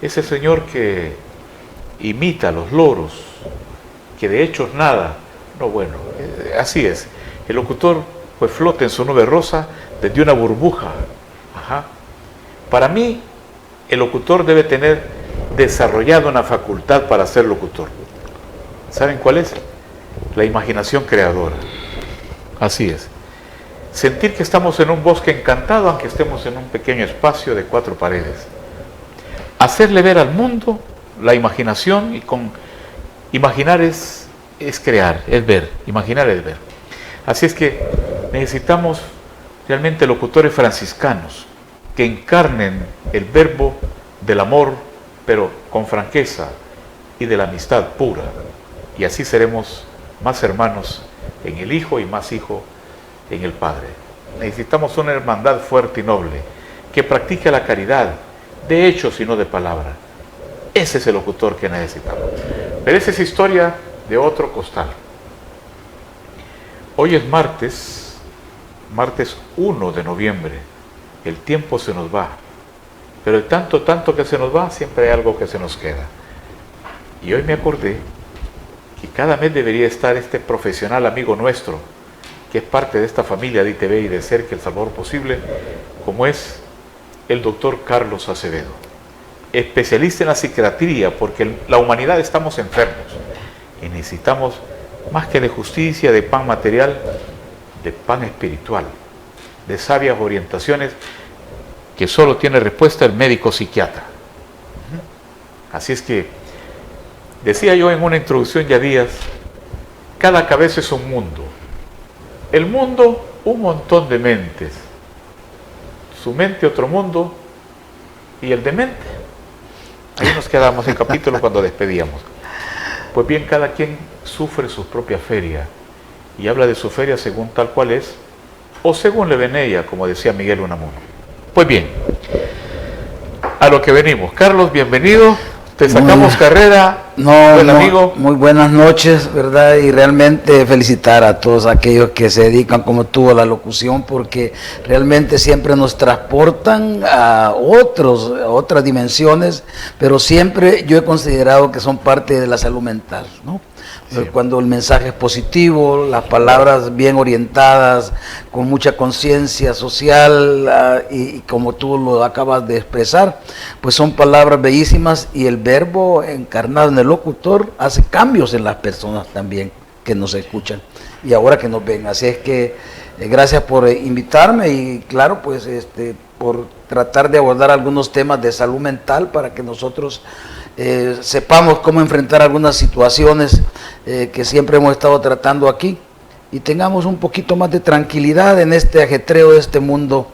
ese señor que imita a los loros, que de hecho es nada. No, bueno, así es. El locutor pues flota en su nube rosa desde una burbuja. Ajá. Para mí, el locutor debe tener desarrollado una facultad para ser locutor. ¿Saben cuál es? La imaginación creadora. Así es. Sentir que estamos en un bosque encantado, aunque estemos en un pequeño espacio de 4 paredes. Hacerle ver al mundo la imaginación, y con imaginar es crear, es ver, imaginar es ver. Así es que necesitamos realmente locutores franciscanos que encarnen el verbo del amor, pero con franqueza, y de la amistad pura. Y así seremos más hermanos en el Hijo y más Hijo en el Padre. Necesitamos una hermandad fuerte y noble que practique la caridad, de hechos y no de palabra. Ese es el locutor que necesitamos. Pero esa es historia de otro costal. Hoy es martes 1 de noviembre. El tiempo se nos va, pero de tanto que se nos va, siempre hay algo que se nos queda. Y hoy me acordé que cada mes debería estar este profesional amigo nuestro, que es parte de esta familia de ITV y de Cerca el Salvador Posible, como es el doctor Carlos Acevedo, especialista en la psiquiatría, porque la humanidad estamos enfermos y necesitamos más que de justicia, de pan material, de pan espiritual, de sabias orientaciones que solo tiene respuesta el médico psiquiatra. Así es que, decía yo en una introducción ya días, cada cabeza es un mundo. El mundo, un montón de mentes. Su mente, otro mundo, y el de mente. Ahí nos quedamos el capítulo cuando despedíamos. Pues bien, cada quien sufre su propia feria y habla de su feria según tal cual es, o según le ven ella, como decía Miguel Unamuno. Pues bien, a lo que venimos. Carlos, bienvenido. Te sacamos carrera, buen amigo. Muy buenas noches, ¿verdad? Y realmente felicitar a todos aquellos que se dedican como tú a la locución, porque realmente siempre nos transportan a otras dimensiones, pero siempre yo he considerado que son parte de la salud mental, ¿no? Sí. Cuando el mensaje es positivo, las palabras bien orientadas, con mucha conciencia social, y como tú lo acabas de expresar, pues son palabras bellísimas, y el verbo encarnado en el locutor hace cambios en las personas también que nos escuchan y ahora que nos ven. Así es que gracias por invitarme, y claro, pues por tratar de abordar algunos temas de salud mental para que nosotros sepamos cómo enfrentar algunas situaciones que siempre hemos estado tratando aquí, y tengamos un poquito más de tranquilidad en este ajetreo de este mundo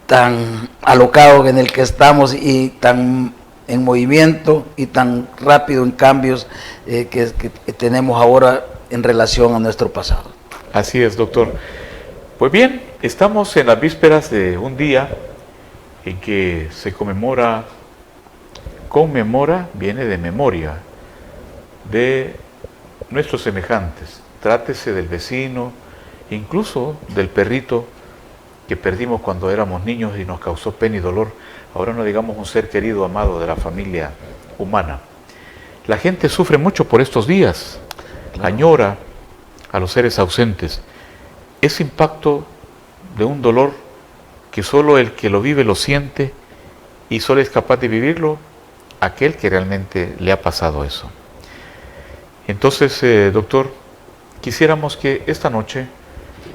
tan alocado en el que estamos, y tan en movimiento y tan rápido en cambios que tenemos ahora en relación a nuestro pasado. Así es, doctor. Pues bien, estamos en las vísperas de un día en que se conmemora, viene de memoria, de nuestros semejantes. Trátese del vecino, incluso del perrito que perdimos cuando éramos niños y nos causó pena y dolor. Ahora no digamos un ser querido, amado de la familia humana. La gente sufre mucho por estos días, claro. Añora a los seres ausentes. Ese impacto de un dolor que solo el que lo vive lo siente, y solo es capaz de vivirlo aquel que realmente le ha pasado eso. Entonces, doctor, quisiéramos que esta noche,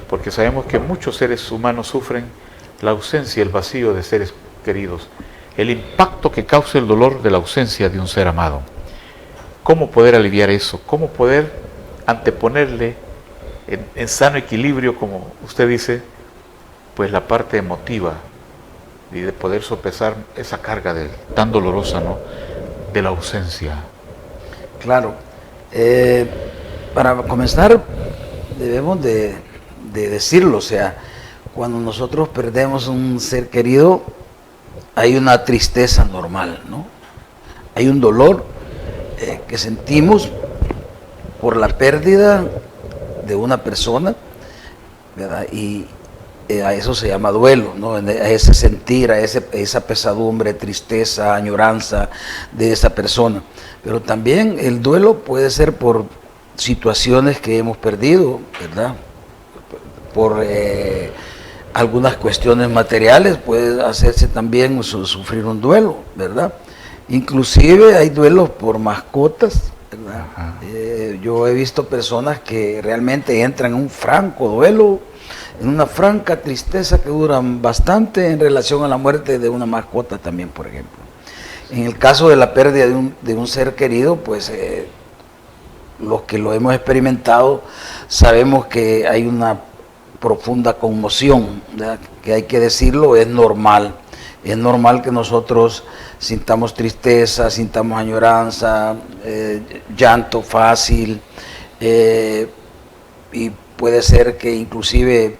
porque sabemos que muchos seres humanos sufren la ausencia, el vacío de seres queridos, el impacto que causa el dolor de la ausencia de un ser amado. ¿Cómo poder aliviar eso? ¿Cómo poder anteponerle en sano equilibrio, como usted dice, pues la parte emotiva, y de poder sopesar esa carga tan dolorosa, ¿no?, de la ausencia? Claro. Para comenzar, debemos de decirlo, o sea, cuando nosotros perdemos un ser querido, hay una tristeza normal, ¿no? Hay un dolor que sentimos por la pérdida de una persona, ¿verdad? Y a eso se llama duelo, ¿no? A ese sentir, a esa pesadumbre, tristeza, añoranza de esa persona. Pero también el duelo puede ser por situaciones que hemos perdido, ¿verdad? Por algunas cuestiones materiales puede hacerse también sufrir un duelo, ¿verdad? Inclusive hay duelos por mascotas, ¿verdad? Yo he visto personas que realmente entran en un franco duelo, en una franca tristeza que duran bastante en relación a la muerte de una mascota también, por ejemplo. En el caso de la pérdida de un ser querido, pues los que lo hemos experimentado sabemos que hay una profunda conmoción, ¿verdad? Que hay que decirlo, es normal que nosotros sintamos tristeza, sintamos añoranza, llanto fácil, y puede ser que inclusive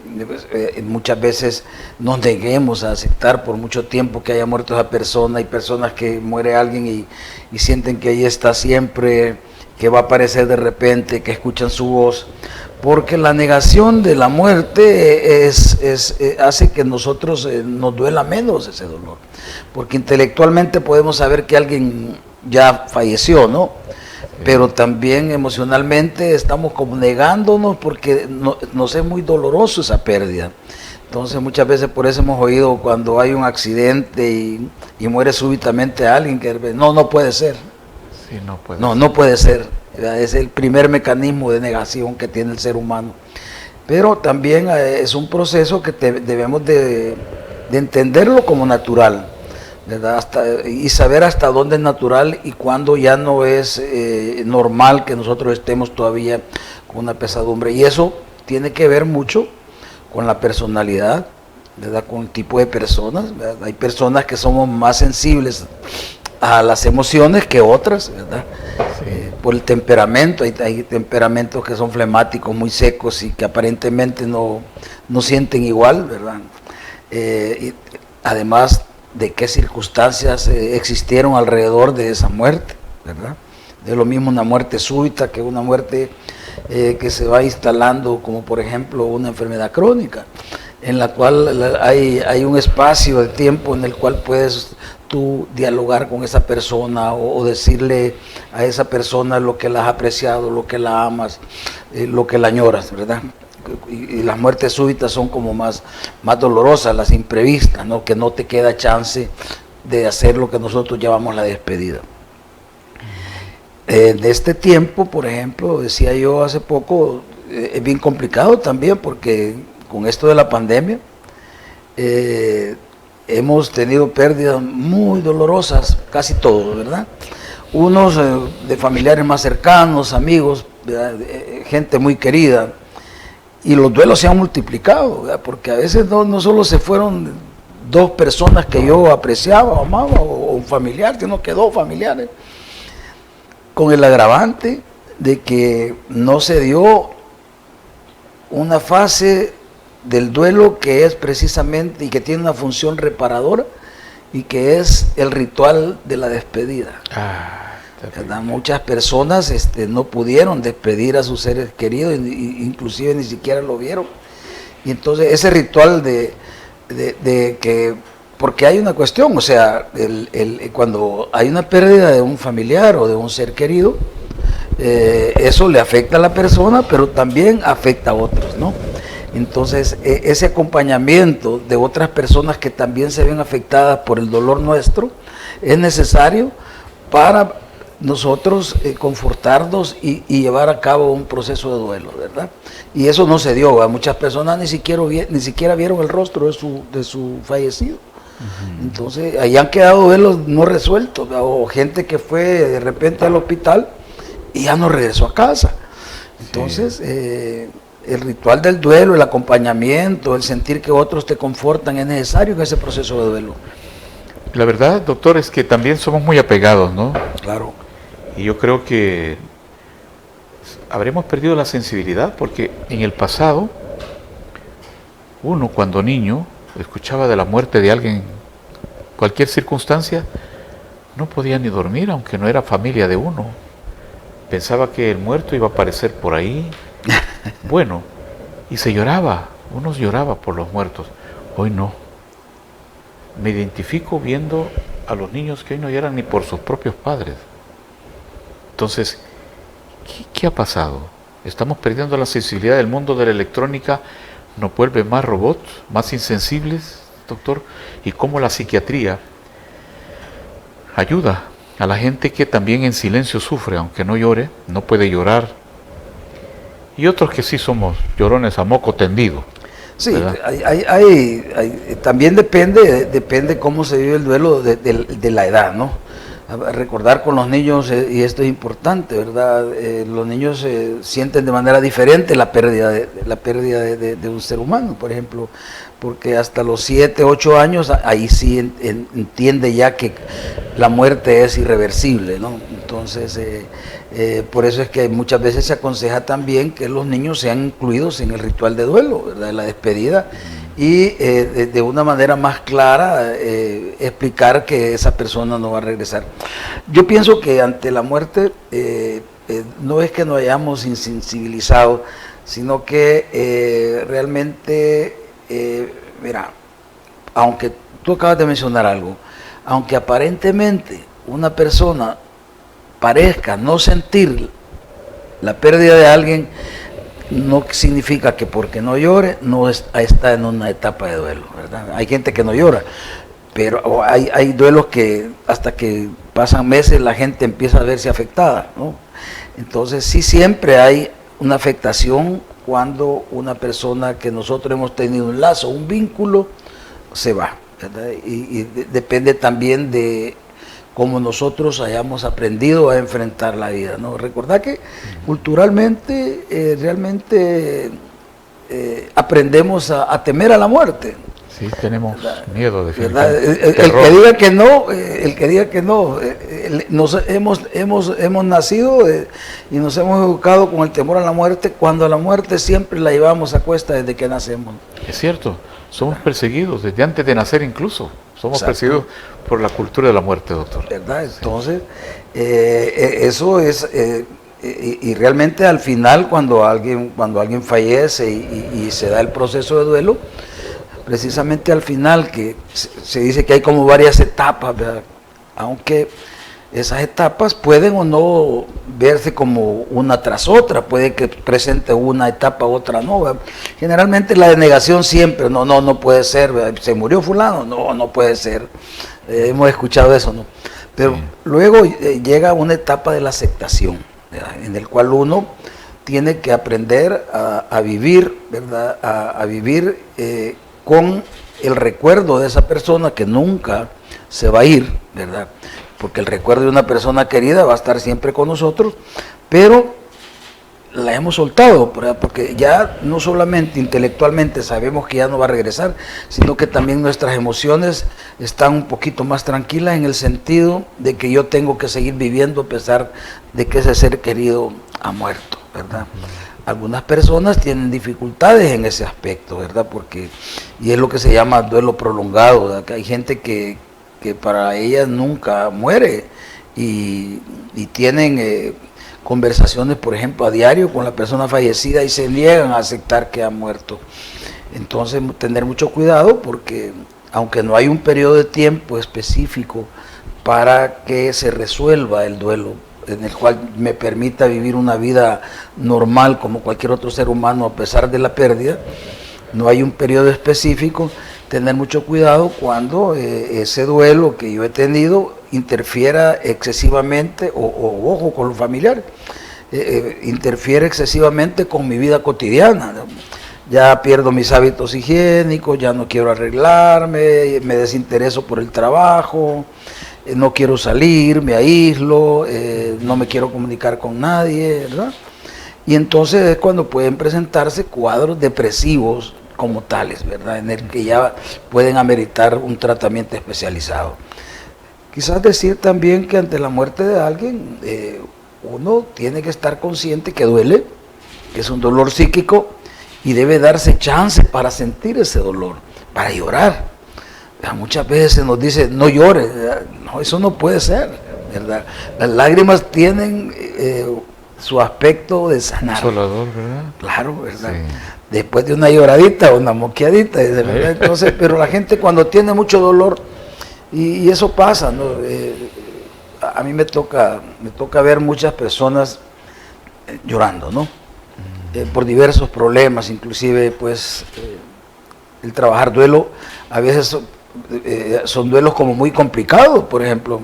muchas veces nos neguemos a aceptar por mucho tiempo que haya muerto esa persona. Hay personas que muere alguien y sienten que ahí está siempre, que va a aparecer de repente, que escuchan su voz, porque la negación de la muerte hace que nosotros nos duela menos ese dolor, porque intelectualmente podemos saber que alguien ya falleció, ¿no? Pero también emocionalmente estamos como negándonos porque nos es muy doloroso esa pérdida. Entonces muchas veces por eso hemos oído cuando hay un accidente y muere súbitamente alguien, que no puede ser. Sí, no puede ser. Es el primer mecanismo de negación que tiene el ser humano. Pero también es un proceso que debemos de entenderlo como natural, ¿verdad? Y saber hasta dónde es natural y cuándo ya no es normal que nosotros estemos todavía con una pesadumbre. Y eso tiene que ver mucho con la personalidad, ¿verdad? Con el tipo de personas, ¿verdad? Hay personas que somos más sensibles a las emociones que otras, ¿verdad? Sí. Por el temperamento, hay temperamentos que son flemáticos, muy secos y que aparentemente no sienten igual, ¿verdad? Y además de qué circunstancias existieron alrededor de esa muerte, ¿verdad? Es lo mismo una muerte súbita que una muerte que se va instalando, como por ejemplo una enfermedad crónica, en la cual hay un espacio de tiempo en el cual puedes tú dialogar con esa persona o decirle a esa persona lo que la has apreciado, lo que la amas, lo que la añoras, ¿verdad? Y las muertes súbitas son como más dolorosas, las imprevistas, ¿no? Que no te queda chance de hacer lo que nosotros llamamos la despedida. De este tiempo, por ejemplo, decía yo hace poco, es bien complicado también porque con esto de la pandemia hemos tenido pérdidas muy dolorosas, casi todos, ¿verdad? Unos de familiares más cercanos, amigos, gente muy querida, y los duelos se han multiplicado, ¿verdad? Porque a veces no solo se fueron dos personas que yo apreciaba o amaba, o un familiar, sino que dos familiares, con el agravante de que no se dio una fase del duelo que es precisamente y que tiene una función reparadora y que es el ritual de la despedida. Muchas personas no pudieron despedir a sus seres queridos, inclusive ni siquiera lo vieron. Y entonces ese ritual de que, porque hay una cuestión, o sea, cuando hay una pérdida de un familiar o de un ser querido, eso le afecta a la persona, pero también afecta a otros, ¿no? Entonces, ese acompañamiento de otras personas que también se ven afectadas por el dolor nuestro es necesario para nosotros confortarnos y llevar a cabo un proceso de duelo, ¿verdad? Y eso no se dio, ¿verdad? Muchas personas ni siquiera vieron el rostro de su fallecido. Uh-huh. Entonces, ahí han quedado duelos no resueltos, ¿verdad? O gente que fue de repente al hospital y ya no regresó a casa. Entonces, sí. El ritual del duelo, el acompañamiento, el sentir que otros te confortan es necesario en ese proceso de duelo. La verdad, doctor, es que también somos muy apegados, ¿no? Claro. Y yo creo que habremos perdido la sensibilidad porque en el pasado, uno cuando niño escuchaba de la muerte de alguien, cualquier circunstancia, no podía ni dormir, aunque no era familia de uno. Pensaba que el muerto iba a aparecer por ahí. Bueno, y se lloraba, uno lloraba por los muertos, hoy no. Me identifico viendo a los niños que hoy no lloran ni por sus propios padres. Entonces, ¿qué ha pasado? Estamos perdiendo la sensibilidad del mundo de la electrónica, nos vuelve más robots, más insensibles, doctor, y cómo la psiquiatría ayuda a la gente que también en silencio sufre, aunque no llore, no puede llorar, y otros que sí somos llorones a moco tendido. Sí, también depende cómo se vive el duelo de la edad, ¿no? Recordar con los niños, y esto es importante, ¿verdad? Los niños sienten de manera diferente la pérdida de un ser humano, por ejemplo, porque hasta los 7, 8 años, ahí sí entiende ya que la muerte es irreversible, ¿no? Entonces, por eso es que muchas veces se aconseja también que los niños sean incluidos en el ritual de duelo, ¿verdad? La despedida, y de una manera más clara explicar que esa persona no va a regresar. Yo pienso que ante la muerte no es que nos hayamos insensibilizado, sino que realmente, mira, aunque tú acabas de mencionar algo, aunque aparentemente una persona parezca no sentir la pérdida de alguien, no significa que porque no llore no está en una etapa de duelo, ¿verdad? Hay gente que no llora, pero hay duelos que hasta que pasan meses la gente empieza a verse afectada, ¿no? Entonces sí, siempre hay una afectación cuando una persona que nosotros hemos tenido un lazo, un vínculo, se va, ¿verdad? Y depende también de cómo nosotros hayamos aprendido a enfrentar la vida, ¿no? Recordad que culturalmente realmente aprendemos a temer a la muerte. Sí, tenemos miedo, definitivamente. El que diga que no, hemos nacido y nos hemos educado con el temor a la muerte, cuando a la muerte siempre la llevamos a cuesta desde que nacemos. Es cierto, somos perseguidos desde antes de nacer incluso. Somos Exacto. perseguidos por la cultura de la muerte, doctor. ¿Verdad? Entonces, eso es, y realmente al final cuando alguien fallece y se da el proceso de duelo, precisamente al final que se dice que hay como varias etapas, ¿verdad? Aunque esas etapas pueden o no verse como una tras otra, puede que presente una etapa, otra no, ¿verdad? Generalmente la denegación siempre, no puede ser, ¿verdad? Se murió fulano, no puede ser, hemos escuchado eso, ¿no? Pero sí. Luego llega una etapa de la aceptación, ¿verdad? En el cual uno tiene que aprender a vivir, ¿verdad? A vivir con el recuerdo de esa persona que nunca se va a ir, ¿verdad? Porque el recuerdo de una persona querida va a estar siempre con nosotros, pero la hemos soltado, ¿verdad? Porque ya no solamente intelectualmente sabemos que ya no va a regresar, sino que también nuestras emociones están un poquito más tranquilas en el sentido de que yo tengo que seguir viviendo a pesar de que ese ser querido ha muerto, ¿verdad? Algunas personas tienen dificultades en ese aspecto, ¿verdad? Y es lo que se llama duelo prolongado, ¿verdad? Que hay gente que para ellas nunca muere y tienen conversaciones, por ejemplo, a diario con la persona fallecida y se niegan a aceptar que ha muerto. Entonces, tener mucho cuidado porque aunque no hay un periodo de tiempo específico para que se resuelva el duelo, en el cual me permita vivir una vida normal como cualquier otro ser humano a pesar de la pérdida, no hay un periodo específico. Tener mucho cuidado cuando ese duelo que yo he tenido interfiera excesivamente, o ojo con los familiares, interfiere excesivamente con mi vida cotidiana, ¿no? Ya pierdo mis hábitos higiénicos, ya no quiero arreglarme, me desintereso por el trabajo, no quiero salir, me aíslo, no me quiero comunicar con nadie, ¿verdad? Y entonces es cuando pueden presentarse cuadros depresivos como tales, ¿verdad? En el que ya pueden ameritar un tratamiento especializado. Quizás decir también que ante la muerte de alguien, uno tiene que estar consciente que duele, que es un dolor psíquico y debe darse chance para sentir ese dolor, para llorar. Muchas veces se nos dice, no llores, no, eso no puede ser, ¿verdad? Las lágrimas tienen su aspecto de sanar. Consolador, ¿verdad? Claro, ¿verdad? Sí. después de una lloradita, una moqueadita, ¿verdad? Entonces, pero la gente cuando tiene mucho dolor, y eso pasa, ¿no? A mí me toca ver muchas personas llorando, ¿no? Por diversos problemas, inclusive pues el trabajar duelo, a veces son duelos como muy complicados. Por ejemplo,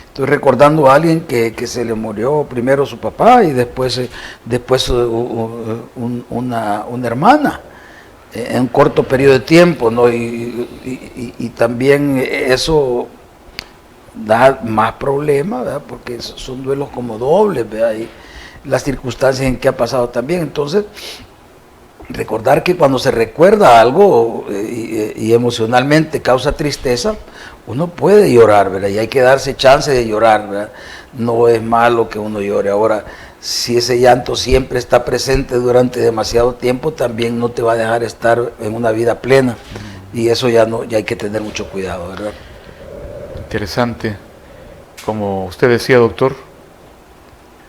estoy recordando a alguien que se le murió primero su papá y después una hermana en un corto periodo de tiempo, ¿no? Y también eso da más problemas, ¿verdad? Porque son duelos como dobles, ¿verdad? Y las circunstancias en que ha pasado también. Entonces, recordar que cuando se recuerda algo y emocionalmente causa tristeza, uno puede llorar, ¿verdad? Y hay que darse chance de llorar, ¿verdad? No es malo que uno llore. Ahora, si ese llanto siempre está presente durante demasiado tiempo, también no te va a dejar estar en una vida plena. Y eso ya hay que tener mucho cuidado, ¿verdad? Interesante. Como usted decía, doctor,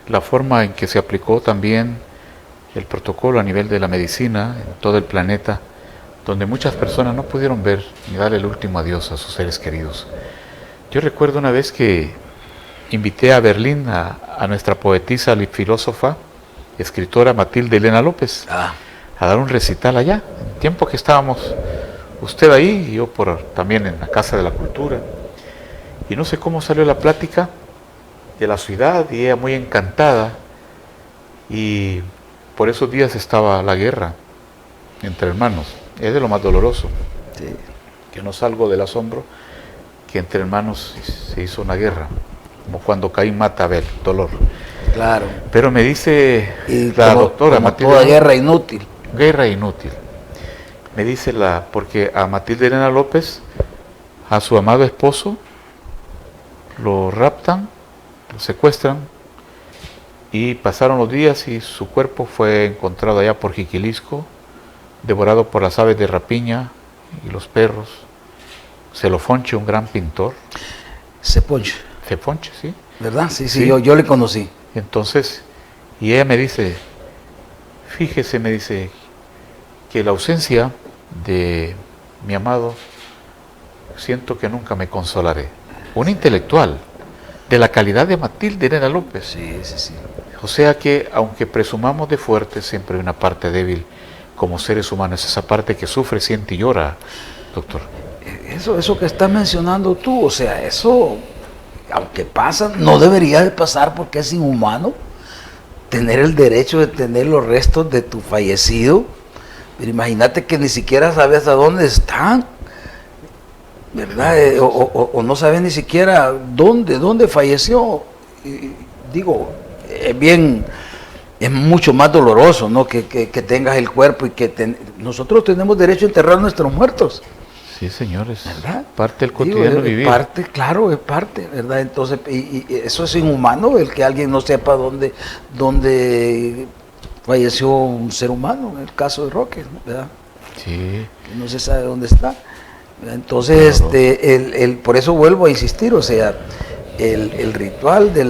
la forma en que se aplicó también el protocolo a nivel de la medicina en todo el planeta, donde muchas personas no pudieron ver ni darle el último adiós a sus seres queridos. Yo recuerdo una vez que invité a Berlín a nuestra poetisa y filósofa, escritora Matilde Elena López, a dar un recital allá, en tiempo que estábamos usted ahí y yo también en la Casa de la Cultura. Y no sé cómo salió la plática de la ciudad y ella muy encantada. Y por esos días estaba la guerra entre hermanos. Es de lo más doloroso. Sí. Que no salgo del asombro que entre hermanos se hizo una guerra. Como cuando Caín mata a Abel, dolor. Claro. Pero me dice y la como, doctora como Matilde. Toda guerra inútil. Guerra inútil. Me dice porque a Matilde Elena López, a su amado esposo, lo raptan, lo secuestran, y pasaron los días y su cuerpo fue encontrado allá por Jiquilisco, devorado por las aves de rapiña y los perros. Celofonche, un gran pintor. Ceponche. Ceponche, sí. ¿Verdad? Sí, sí, yo le conocí. Entonces, y ella me dice, fíjese, me dice, que la ausencia de mi amado, siento que nunca me consolaré. Un intelectual de la calidad de Matilde Elena López. Sí, sí, sí. O sea que, aunque presumamos de fuerte, siempre hay una parte débil como seres humanos, esa parte que sufre, siente y llora, doctor. Eso que estás mencionando tú, o sea, eso, aunque pasa, no debería de pasar porque es inhumano tener el derecho de tener los restos de tu fallecido. Pero imagínate que ni siquiera sabes a dónde están, ¿verdad? O no sabes ni siquiera dónde falleció. Digo, es mucho más doloroso, ¿no? Que tengas el cuerpo y que nosotros tenemos derecho a enterrar a nuestros muertos. Sí, señores, ¿verdad? Parte del cotidiano vivir. Parte, claro, es parte, ¿verdad? Entonces, y eso es inhumano, el que alguien no sepa dónde falleció un ser humano, en el caso de Roque, ¿verdad? Sí. Que no se sabe dónde está. Entonces, claro. Por eso vuelvo a insistir, o sea, el ritual de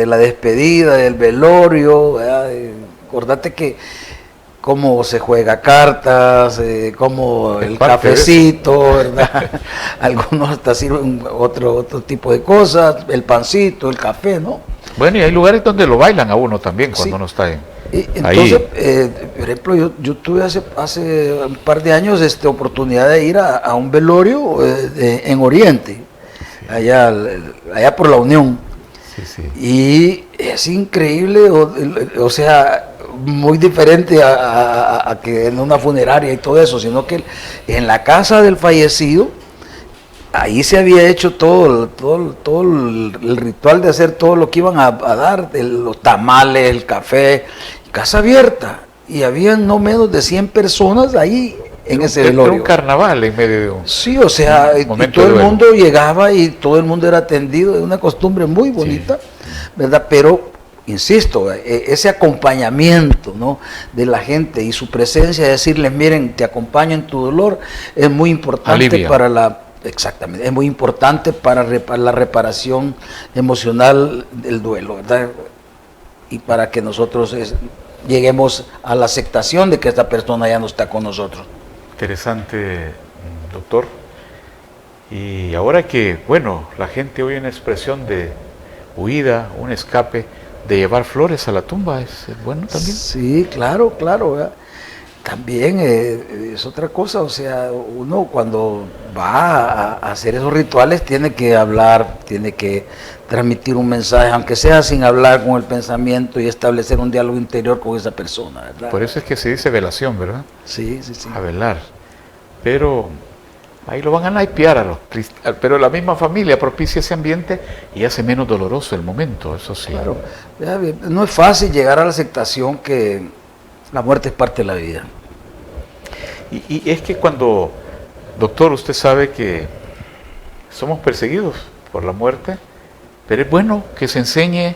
la despedida, del velorio, ¿verdad? Acordate que cómo se juega cartas, como el cafecito, ¿verdad? Algunos hasta sirven otro tipo de cosas, el pancito, el café, ¿no? Bueno, y hay lugares donde lo bailan a uno también cuando uno está ahí. Entonces, por ejemplo, yo tuve hace un par de años oportunidad de ir a un velorio en Oriente, sí. allá por la Unión. Sí, sí. Y es increíble, o sea, muy diferente a que en una funeraria y todo eso, sino que en la casa del fallecido, ahí se había hecho todo el ritual de hacer todo lo que iban a dar, los tamales, el café, casa abierta, y habían no menos de 100 personas ahí en ese velorio. Era un carnaval en medio de un... Sí, o sea, y todo el mundo llegaba y todo el mundo era atendido, es una costumbre muy bonita, sí. ¿Verdad? Pero, insisto, ese acompañamiento, ¿no?, de la gente y su presencia, decirles, miren, te acompaño en tu dolor, es muy importante exactamente, es muy importante para la reparación emocional del duelo, ¿verdad? Y para que nosotros lleguemos a la aceptación de que esta persona ya no está con nosotros. Interesante, doctor. Y ahora que, bueno, la gente oye una expresión de huida, un escape, de llevar flores a la tumba, ¿es bueno también? Sí, claro, claro. ¿Verdad? También es otra cosa, o sea, uno cuando va a hacer esos rituales tiene que hablar, tiene que transmitir un mensaje, aunque sea sin hablar, con el pensamiento y establecer un diálogo interior con esa persona, ¿verdad? Por eso es que se dice velación, ¿verdad? Sí, sí, sí. A velar. Pero ahí lo van a naipear a los cristianos, pero la misma familia propicia ese ambiente y hace menos doloroso el momento, eso sí. Claro, no es fácil llegar a la aceptación que la muerte es parte de la vida. Y es que cuando, doctor, usted sabe que somos perseguidos por la muerte, pero es bueno que se enseñe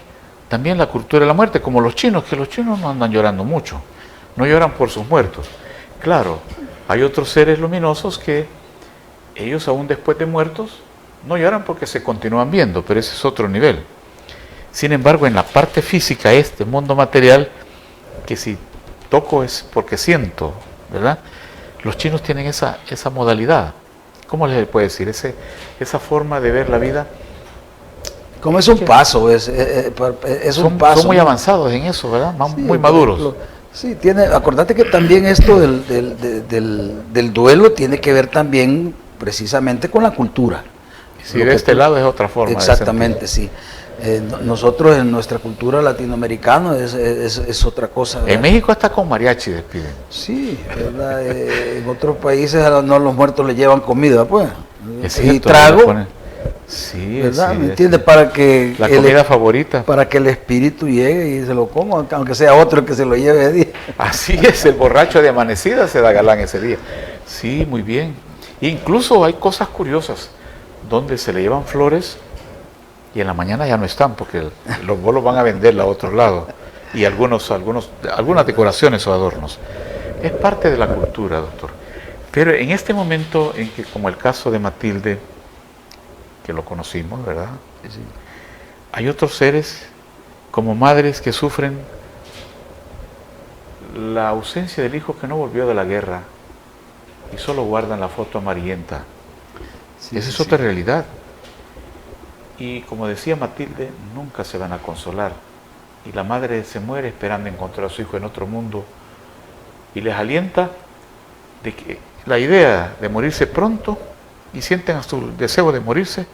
también la cultura de la muerte, como los chinos, que los chinos no andan llorando mucho, no lloran por sus muertos. Claro, hay otros seres luminosos que ellos aún después de muertos no lloran porque se continúan viendo, pero ese es otro nivel. Sin embargo, en la parte física, este mundo material, que si toco es porque siento, ¿verdad? Los chinos tienen esa modalidad. ¿Cómo les puede decir? Esa forma de ver la vida. Como es un paso, es un paso. Son muy avanzados en eso, ¿verdad? Sí, muy maduros. Sí, acordate que también esto del duelo tiene que ver también precisamente con la cultura. Si de este lado es otra forma. Exactamente, sí. Nosotros en nuestra cultura latinoamericana es otra cosa, ¿verdad? En México hasta con mariachi despiden. Sí, ¿verdad? En otros países no, los muertos le llevan comida, pues. Es cierto, y trago. Sí, ¿verdad? Sí, ¿Me entiendes? Para que la comida favorita. Para que el espíritu llegue y se lo coma, aunque sea otro el que se lo lleve de día. Así es, el borracho de amanecida se da galán ese día. Sí, muy bien. Incluso hay cosas curiosas donde se le llevan flores y en la mañana ya no están porque los bolos van a venderla a otro lado y algunas decoraciones o adornos. Es parte de la cultura, doctor. Pero en este momento en que, como el caso de Matilde, que lo conocimos, ¿verdad? Sí. Hay otros seres como madres que sufren la ausencia del hijo que no volvió de la guerra y solo guardan la foto amarillenta. Sí, Esa es otra realidad. Y como decía Matilde, nunca se van a consolar. Y la madre se muere esperando encontrar a su hijo en otro mundo. Y les alienta de que la idea de morirse pronto y sienten hasta su deseo de morirse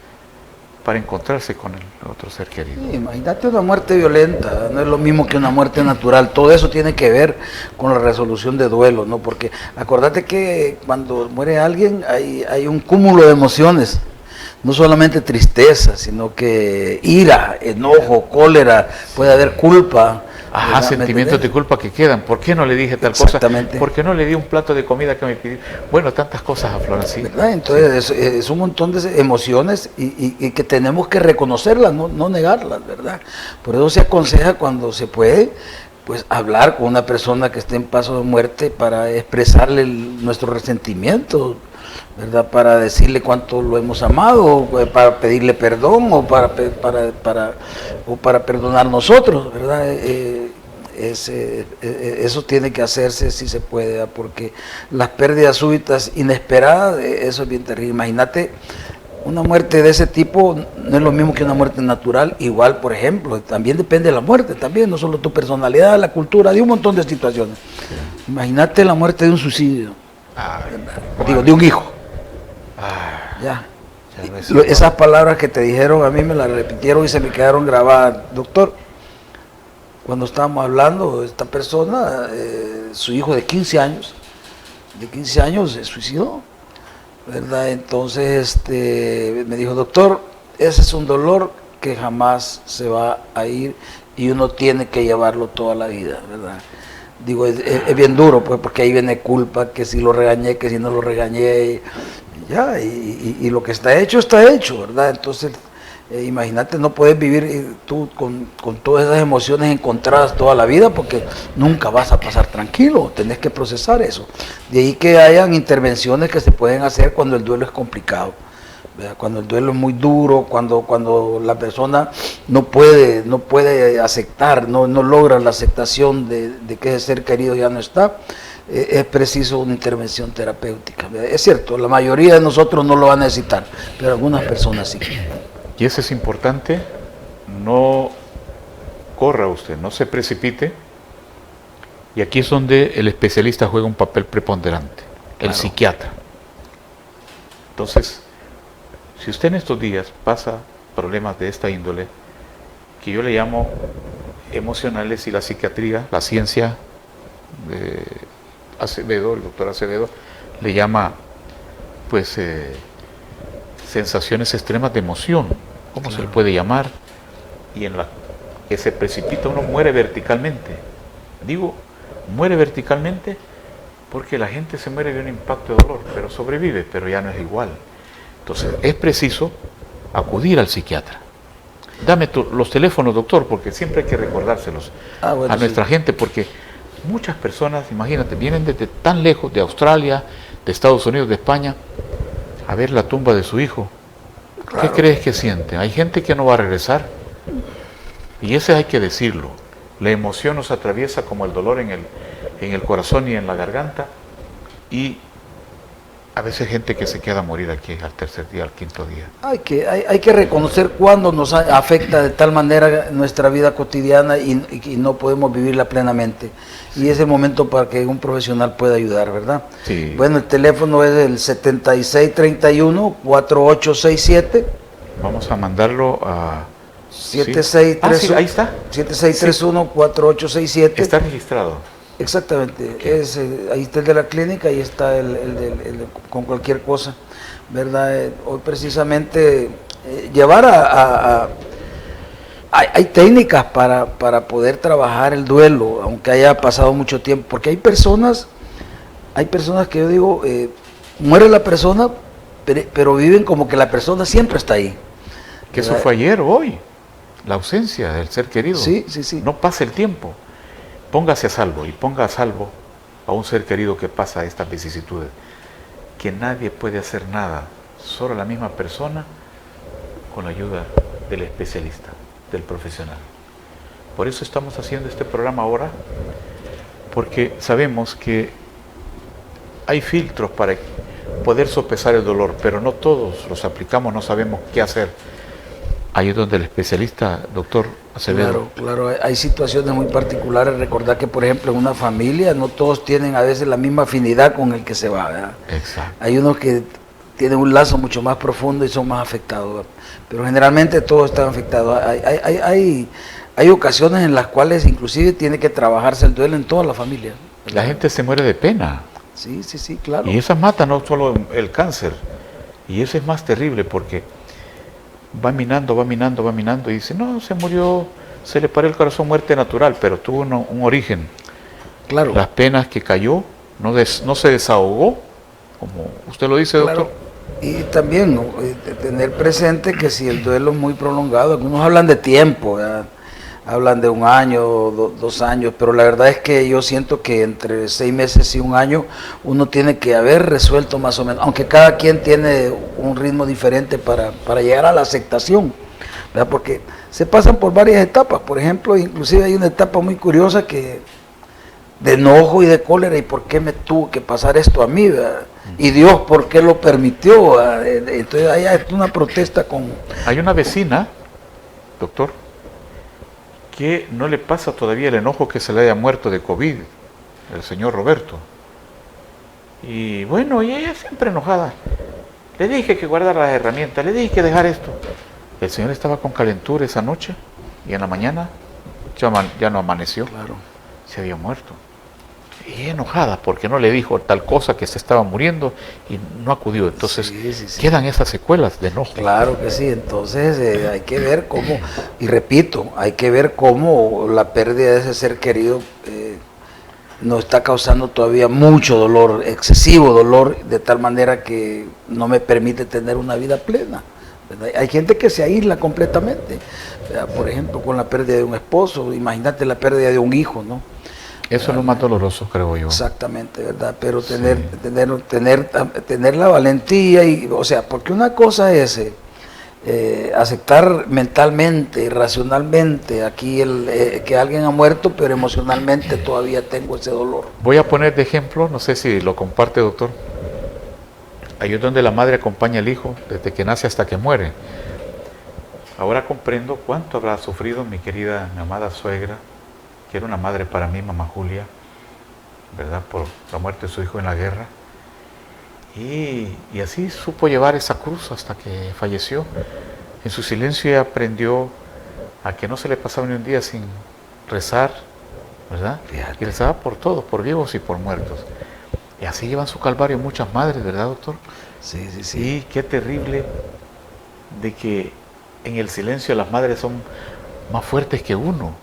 para encontrarse con el otro ser querido. Sí, imagínate una muerte violenta, no es lo mismo que una muerte natural. Todo eso tiene que ver con la resolución de duelo, ¿no? Porque acordate que cuando muere alguien hay un cúmulo de emociones. No solamente tristeza, sino que ira, enojo, cólera, puede haber culpa. Ajá, sentimientos de culpa que quedan. ¿Por qué no le dije tal cosa? ¿Por qué no le di un plato de comida que me pidió? Bueno, tantas cosas afloran así. ¿Verdad? Entonces sí. es un montón de emociones y que tenemos que reconocerlas, no negarlas, ¿verdad? Por eso se aconseja cuando se puede, pues hablar con una persona que esté en paso de muerte para expresarle nuestro resentimiento, ¿verdad? Para decirle cuánto lo hemos amado, para pedirle perdón o para perdonar nosotros, ¿verdad? Eso tiene que hacerse si se puede, ¿verdad? Porque las pérdidas súbitas inesperadas, eso es bien terrible. Imagínate, una muerte de ese tipo no es lo mismo que una muerte natural. Igual, por ejemplo, también depende de la muerte, también, no solo tu personalidad, la cultura, de un montón de situaciones. Sí. Imagínate la muerte de un suicidio, digo, de un hijo. Ya. Esas palabras que te dijeron a mí me las repitieron y se me quedaron grabadas. Doctor, cuando estábamos hablando, esta persona, su hijo de 15 años se suicidó, ¿verdad? Entonces me dijo, doctor, ese es un dolor que jamás se va a ir y uno tiene que llevarlo toda la vida, ¿verdad? Digo, es bien duro, pues, porque ahí viene culpa, que si lo regañé, que si no lo regañé, ya, y lo que está hecho, ¿verdad? Entonces, imagínate, no puedes vivir tú con todas esas emociones encontradas toda la vida, porque nunca vas a pasar tranquilo, tenés que procesar eso. De ahí que hayan intervenciones que se pueden hacer cuando el duelo es complicado, ¿verdad? Cuando el duelo es muy duro, cuando la persona no puede aceptar, no logra la aceptación de que ese ser querido ya no está, es preciso una intervención terapéutica. ¿Verdad? Es cierto, la mayoría de nosotros no lo va a necesitar, pero algunas personas sí. Y eso es importante, no corra usted, no se precipite. Y aquí es donde el especialista juega un papel preponderante, el psiquiatra. Entonces, si usted en estos días pasa problemas de esta índole, que yo le llamo emocionales, y la psiquiatría, la ciencia de Acevedo, el doctor Acevedo, le llama pues sensaciones extremas de emoción, ¿cómo se le puede llamar? Y en la que se precipita uno muere verticalmente. Digo, muere verticalmente porque la gente se muere de un impacto de dolor, pero sobrevive, pero ya no es igual. Entonces es preciso acudir al psiquiatra. Dame los teléfonos, doctor, porque siempre hay que recordárselos a nuestra gente, porque muchas personas, imagínate, vienen desde tan lejos, de Australia, de Estados Unidos, de España, a ver la tumba de su hijo. ¿Qué crees que siente? Hay gente que no va a regresar, y ese hay que decirlo. La emoción nos atraviesa como el dolor en el corazón y en la garganta, y a veces gente que se queda a morir aquí al tercer día, al quinto día. Hay que reconocer cuándo nos afecta de tal manera nuestra vida cotidiana y no podemos vivirla plenamente. Y es el momento para que un profesional pueda ayudar, ¿verdad? Sí. Bueno, el teléfono es el 7631-4867. Vamos a mandarlo a... 7631, sí, ahí está. 7631-4867. Está registrado. Exactamente, ahí está el de la clínica y está el con cualquier cosa, ¿verdad? Hoy precisamente llevar hay técnicas para poder trabajar el duelo, aunque haya pasado mucho tiempo, porque hay personas que yo digo, muere la persona, pero viven como que la persona siempre está ahí. Que eso fue ayer o hoy, la ausencia del ser querido. Sí. No pasa el tiempo. Póngase a salvo y ponga a salvo a un ser querido que pasa estas vicisitudes, que nadie puede hacer nada, solo la misma persona con la ayuda del especialista, del profesional. Por eso estamos haciendo este programa ahora, porque sabemos que hay filtros para poder sopesar el dolor, pero no todos los aplicamos, no sabemos qué hacer. Ahí es donde el especialista, doctor Acevedo. Claro, hay situaciones muy particulares. Recordar que, por ejemplo, en una familia no todos tienen a veces la misma afinidad con el que se va, ¿verdad? Exacto. Hay unos que tienen un lazo mucho más profundo y son más afectados, ¿verdad? Pero generalmente todos están afectados. Hay ocasiones en las cuales inclusive tiene que trabajarse el duelo en toda la familia, ¿verdad? La gente se muere de pena. Sí, claro. Y esas matan no solo el cáncer, y eso es más terrible porque va minando y dice, no, se murió, se le paró el corazón, muerte natural, pero tuvo un origen. Claro. Las penas que cayó, no se desahogó, como usted lo dice, doctor. Y también, ¿no?, tener presente que si el duelo es muy prolongado, algunos hablan de tiempo, ¿verdad? Hablan de 1 año, 2 años, pero la verdad es que yo siento que entre 6 meses y 1 año uno tiene que haber resuelto más o menos, aunque cada quien tiene un ritmo diferente para llegar a la aceptación, ¿verdad? Porque se pasan por varias etapas. Por ejemplo, inclusive hay una etapa muy curiosa que de enojo y de cólera, y por qué me tuvo que pasar esto a mí, ¿verdad? Y Dios, ¿por qué lo permitió? ¿Verdad? Entonces hay una protesta con... Hay una vecina, doctor, que no le pasa todavía el enojo que se le haya muerto de COVID, el señor Roberto. Y bueno, y ella siempre enojada. Le dije que guardara las herramientas, le dije que dejar esto. El señor estaba con calentura esa noche y en la mañana ya no amaneció. Claro. Se había muerto. Y enojada porque no le dijo tal cosa, que se estaba muriendo y no acudió. Entonces sí. Quedan esas secuelas de enojo. Claro que sí. Entonces hay que ver cómo, y repito, hay que ver cómo la pérdida de ese ser querido nos está causando todavía mucho dolor, excesivo dolor, de tal manera que no me permite tener una vida plena, ¿verdad? Hay gente que se aísla completamente, ¿verdad? Por ejemplo, con la pérdida de un esposo, imagínate la pérdida de un hijo, ¿no? Eso es lo más doloroso, creo yo. Exactamente, ¿verdad? Pero tener la valentía, y, o sea, porque una cosa es aceptar mentalmente y racionalmente aquí que alguien ha muerto, pero emocionalmente todavía tengo ese dolor. Voy a poner de ejemplo, no sé si lo comparte, doctor. Ahí es donde la madre acompaña al hijo desde que nace hasta que muere. Ahora comprendo cuánto habrá sufrido mi querida, mi amada suegra, que era una madre para mí, mamá Julia, ¿verdad? Por la muerte de su hijo en la guerra. Y así supo llevar esa cruz hasta que falleció. En su silencio ella aprendió a que no se le pasaba ni un día sin rezar, ¿verdad? Fíjate. Y rezaba por todos, por vivos y por muertos. Y así llevan su calvario muchas madres, ¿verdad, doctor? Sí, sí, sí. Y qué terrible de que en el silencio las madres son más fuertes que uno.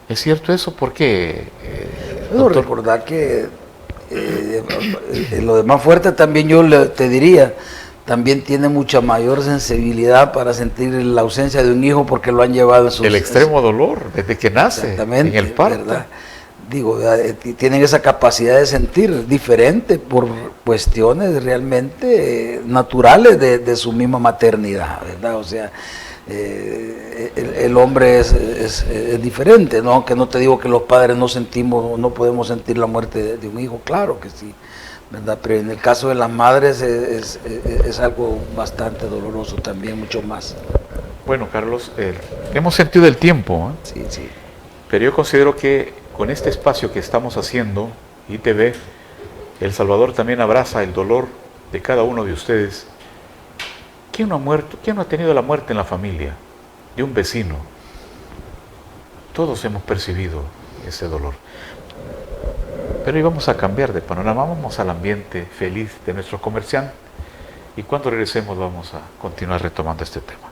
¿Es cierto eso? ¿Por qué? Bueno, recordar que lo de más fuerte también te diría, también tiene mucha mayor sensibilidad para sentir la ausencia de un hijo porque lo han llevado en el extremo dolor desde que nace, en el parto. ¿Verdad? Digo, tienen esa capacidad de sentir diferente por cuestiones realmente naturales de su misma maternidad, ¿verdad? O sea, el hombre es diferente, ¿no? Que no te digo que los padres no podemos sentir la muerte de un hijo, claro que sí, ¿verdad? Pero en el caso de las madres es algo bastante doloroso también, mucho más. Bueno, Carlos, hemos sentido el tiempo, ¿eh? Sí, sí. Pero yo considero que con este espacio que estamos haciendo, ITV, El Salvador también abraza el dolor de cada uno de ustedes. ¿Quién no ha muerto? ¿Quién no ha tenido la muerte en la familia? De un vecino. Todos hemos percibido ese dolor. Pero hoy vamos a cambiar de panorama, vamos al ambiente feliz de nuestros comerciantes y cuando regresemos vamos a continuar retomando este tema.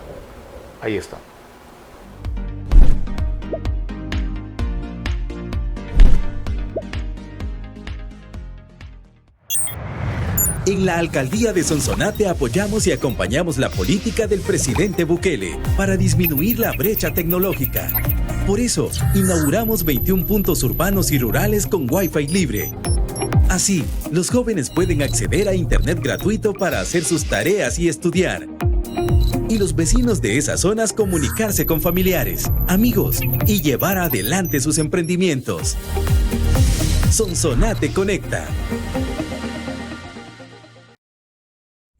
Ahí está. En la Alcaldía de Sonsonate apoyamos y acompañamos la política del presidente Bukele para disminuir la brecha tecnológica. Por eso, inauguramos 21 puntos urbanos y rurales con Wi-Fi libre. Así, los jóvenes pueden acceder a Internet gratuito para hacer sus tareas y estudiar. Y los vecinos de esas zonas comunicarse con familiares, amigos y llevar adelante sus emprendimientos. Sonsonate Conecta.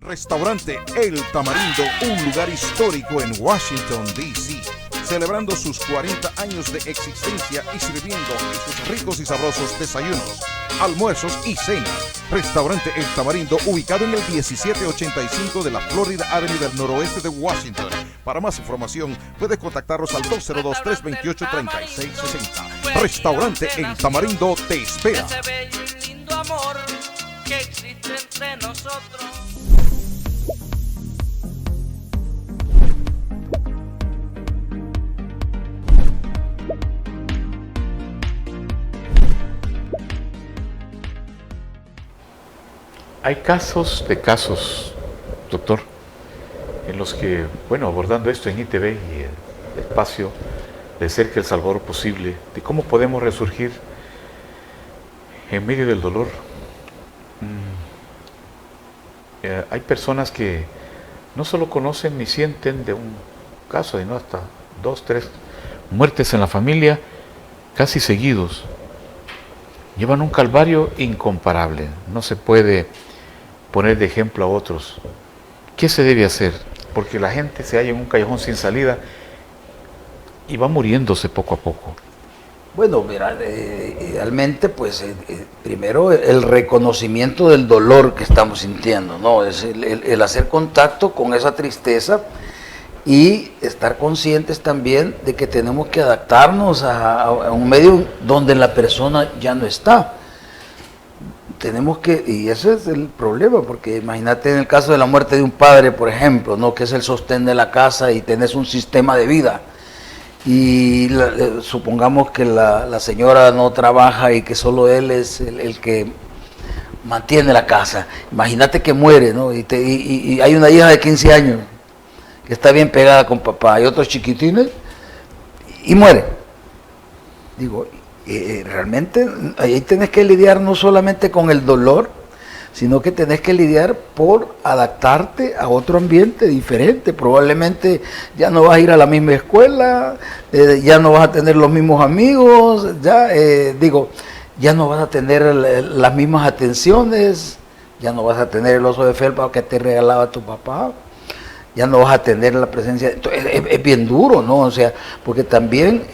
Restaurante El Tamarindo, un lugar histórico en Washington, D.C., celebrando sus 40 años de existencia y sirviendo sus ricos y sabrosos desayunos, almuerzos y cenas. Restaurante El Tamarindo, ubicado en el 1785 de la Florida Avenue del noroeste de Washington. Para más información, puedes contactarnos al 202-328-3660. Restaurante El Tamarindo te espera. Hay casos, doctor, en los que, bueno, abordando esto en ITV y el espacio de cerca el Salvador posible, de cómo podemos resurgir en medio del dolor. Hay personas que no solo conocen ni sienten de un caso, sino hasta 2, 3 muertes en la familia casi seguidos. Llevan un calvario incomparable, no se puede poner de ejemplo a otros. ¿Qué se debe hacer? Porque la gente se halla en un callejón sin salida y va muriéndose poco a poco. Bueno, mira, realmente, pues, primero el reconocimiento del dolor que estamos sintiendo, ¿no? Es el hacer contacto con esa tristeza y estar conscientes también de que tenemos que adaptarnos a un medio donde la persona ya no está. Tenemos que, y ese es el problema, porque imagínate en el caso de la muerte de un padre, por ejemplo, ¿no? Que es el sostén de la casa y tenés un sistema de vida. Y supongamos que la señora no trabaja y que solo él es el que mantiene la casa. Imagínate que muere, ¿no? Y hay una hija de 15 años que está bien pegada con papá y otros chiquitines y muere. Digo, realmente ahí tenés que lidiar no solamente con el dolor, sino que tenés que lidiar por adaptarte a otro ambiente diferente. Probablemente ya no vas a ir a la misma escuela, ya no vas a tener los mismos amigos, ya no vas a tener las mismas atenciones, ya no vas a tener el oso de felpa que te regalaba tu papá, ya no vas a tener la presencia. Entonces, es bien duro, ¿no? O sea, porque también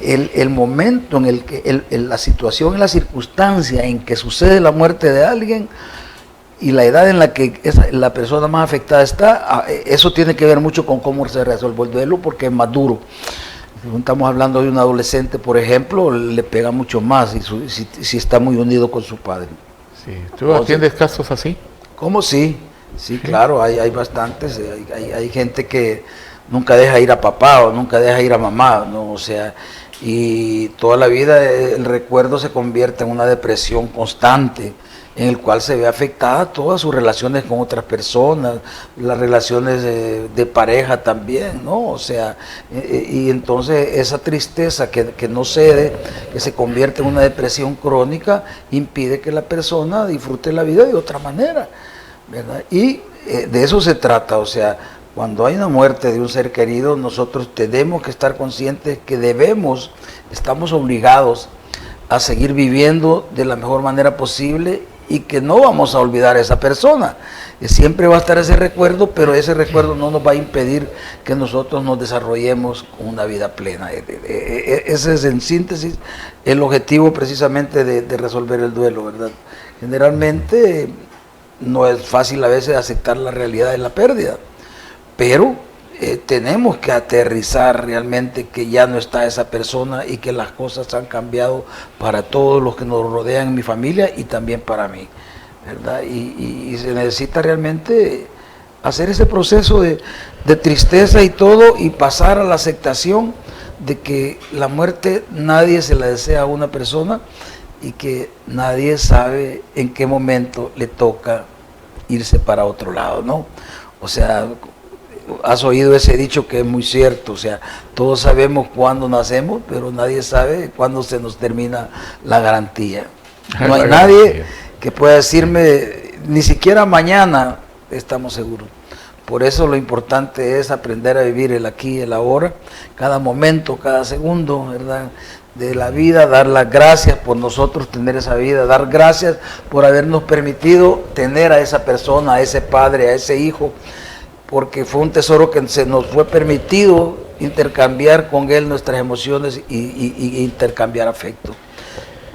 el momento en el que la situación, la circunstancia en que sucede la muerte de alguien y la edad en la que la persona más afectada está, eso tiene que ver mucho con cómo se resuelve el duelo, porque es más duro. Si estamos hablando de un adolescente, por ejemplo, le pega mucho más si está muy unido con su padre. Sí. ¿Tú atiendes casos así? ¿Cómo sí? Sí, claro, hay bastantes, hay gente que nunca deja ir a papá o nunca deja ir a mamá, ¿no? O sea, y toda la vida el recuerdo se convierte en una depresión constante, en el cual se ve afectada todas sus relaciones con otras personas, las relaciones de pareja también, ¿no? O sea, y entonces esa tristeza que no cede, que se convierte en una depresión crónica, impide que la persona disfrute la vida de otra manera, ¿verdad? Y de eso se trata, o sea, cuando hay una muerte de un ser querido, nosotros tenemos que estar conscientes que estamos obligados a seguir viviendo de la mejor manera posible y que no vamos a olvidar a esa persona. Siempre va a estar ese recuerdo, pero ese recuerdo no nos va a impedir que nosotros nos desarrollemos con una vida plena. Ese es en síntesis el objetivo precisamente de resolver el duelo, ¿verdad? Generalmente no es fácil a veces aceptar la realidad de la pérdida, pero tenemos que aterrizar realmente que ya no está esa persona y que las cosas han cambiado para todos los que nos rodean en mi familia y también para mí, ¿verdad? Y se necesita realmente hacer ese proceso de tristeza y todo, y pasar a la aceptación de que la muerte nadie se la desea a una persona y que nadie sabe en qué momento le toca irse para otro lado, ¿no? O sea, has oído ese dicho que es muy cierto, o sea, todos sabemos cuándo nacemos, pero nadie sabe cuándo se nos termina la garantía. No hay nadie que pueda decirme, ni siquiera mañana estamos seguros. Por eso lo importante es aprender a vivir el aquí y el ahora, cada momento, cada segundo, ¿verdad?, de la vida, dar las gracias por nosotros tener esa vida, dar gracias por habernos permitido tener a esa persona, a ese padre, a ese hijo, porque fue un tesoro que se nos fue permitido intercambiar con él nuestras emociones y intercambiar afecto.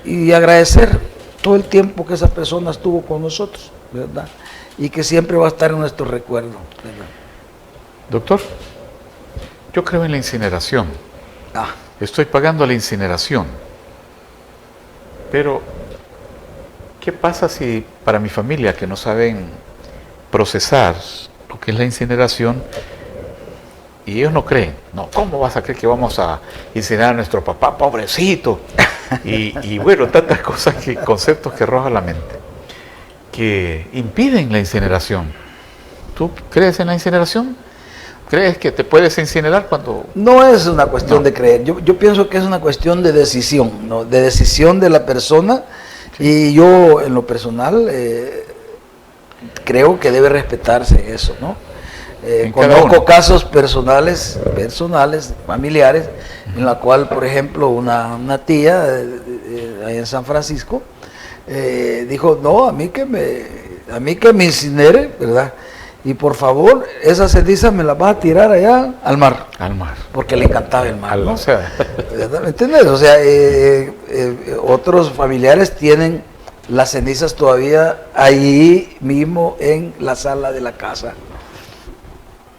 Y agradecer todo el tiempo que esa persona estuvo con nosotros, ¿verdad? Y que siempre va a estar en nuestro recuerdo, ¿verdad? Doctor, yo creo en la incineración. Estoy pagando la incineración. Pero, ¿qué pasa si para mi familia que no saben procesar lo que es la incineración, y ellos no creen? No, ¿cómo vas a creer que vamos a incinerar a nuestro papá, pobrecito? Y bueno, tantas cosas, conceptos que arroja la mente, que impiden la incineración. ¿Tú crees en la incineración? ¿Crees que te puedes incinerar cuando...? No es una cuestión de creer, yo pienso que es una cuestión de decisión, ¿no? De decisión de la persona, y yo en lo personal creo que debe respetarse eso, ¿no? Conozco casos personales, familiares, en la cual, por ejemplo, una tía ahí en San Francisco dijo, no, a mí que me incinere, ¿verdad? Y por favor, esas cenizas me las vas a tirar allá al mar. Al mar. Porque le encantaba el mar, ¿no? O sea. ¿Me entiendes? O sea, otros familiares tienen las cenizas todavía ahí mismo en la sala de la casa.